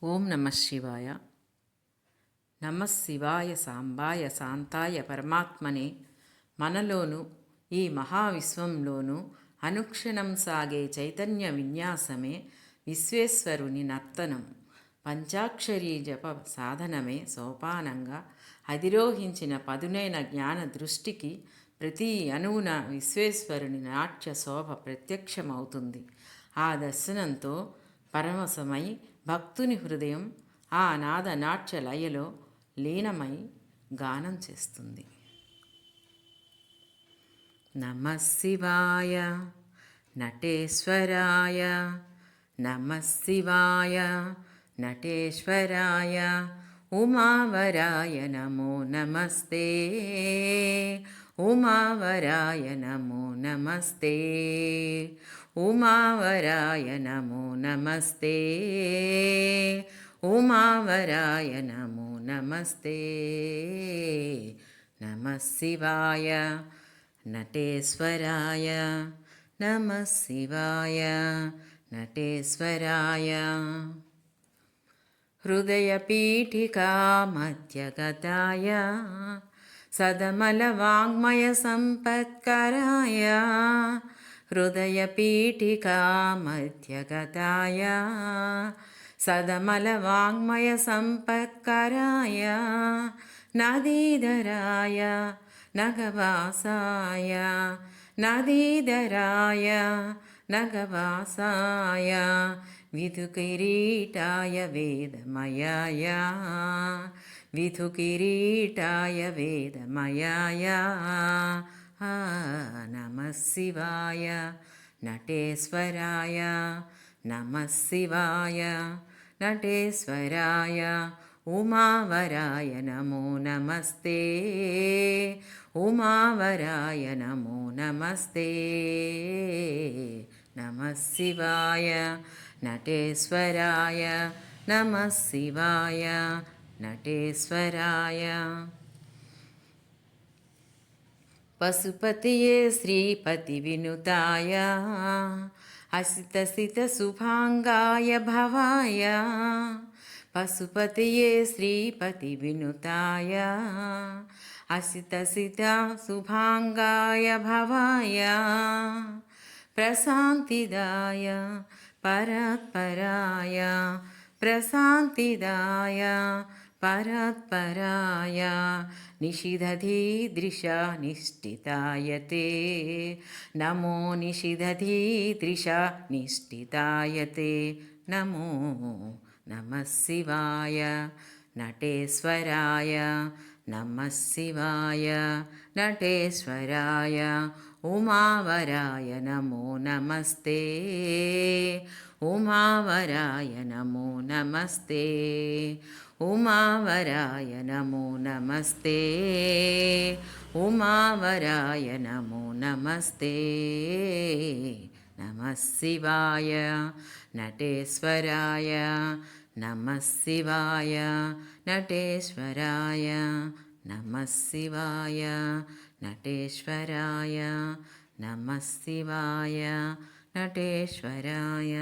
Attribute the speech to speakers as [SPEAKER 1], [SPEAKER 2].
[SPEAKER 1] ఓం నమ శివాయ. నమ శివాయ సాంబాయ శాంతాయ పరమాత్మనే. మనలోను ఈ మహావిశ్వంలోనూ అనుక్షణం సాగే చైతన్య విన్యాసమే విశ్వేశ్వరుని నర్తనం. పంచాక్షరీ జప సాధనమే సోపానంగా అధిరోహించిన పదునైన జ్ఞాన దృష్టికి ప్రతి అణువున విశ్వేశ్వరుని నాట్య శోభ ప్రత్యక్షమవుతుంది. ఆ దర్శనంతో పరవశమై భక్తుని హృదయం ఆ నాద నాట్య లయలో లీనమై గానం చేస్తుంది. నమః శివాయ నటేశ్వరాయ, నమః శివాయ నటేశ్వరాయ, ఉమావరాయ నమో నమస్తే, ఉమావరాయ నమో నమస్తే, ఉమావరాయ నమో నమస్తే, ఉమావరాయ నమో నమస్తే. నమః శివాయ నటేశ్వరాయ, నమః శివాయ నటేశ్వరాయ. హృదయపీఠికా మధ్యగతాయ, సదమలవాङ्మయ సంపత్కరాయ, హృదయపీఠికా మధ్యగతాయ, సదమలవాङ्మయ సంపత్కరాయ, నదీధరాయ నగవాసాయ, నదీధరాయ నగవాసాయ, విధుకిరీటాయ వేదమయాయ, విధుకిరీటాయ వేదమయాయ. నమః శివాయ నటేశ్వరాయ, నమః శివాయ నటేశ్వరాయ, ఉమావరాయ నమో నమస్తే, ఉమావరాయ నమో నమస్తే. నమః శివాయ నటేశ్వరాయ, నమః శివాయ నటేశ్వరాయ. పశుపతియే శ్రీపతి వినుతాయ, అసితసిత శుభాంగాయ భవాయ, పశుపతియే శ్రీపతి వినుతాయ, అసితసిత శుభాంగాయ భవాయ, ప్రశాంతిదాయ పరాత్పరాయ, ప్రశాంతిదాయ పరాత్పరాయ, నిషిధధీదృశా నిష్ఠితాయతే, నమో నిషిధధీదృశా నిష్ఠితాయతే. నమో నమః శివాయ నటేశ్వరాయ, నమః శివాయ నటేశ్వరాయ, ఉమావరాయ నమో నమస్తే, ఉమావరాయ నమో నమస్తే, ఉమావరాయ నమో నమస్తే, ఉమావరాయ నమో నమస్తే. నమః శివాయ నటేశ్వరాయ, నమః శివాయ నటేశ్వరాయ, నమః శివాయ నటేశ్వరాయ, నమః శివాయ నటేశ్వరాయ.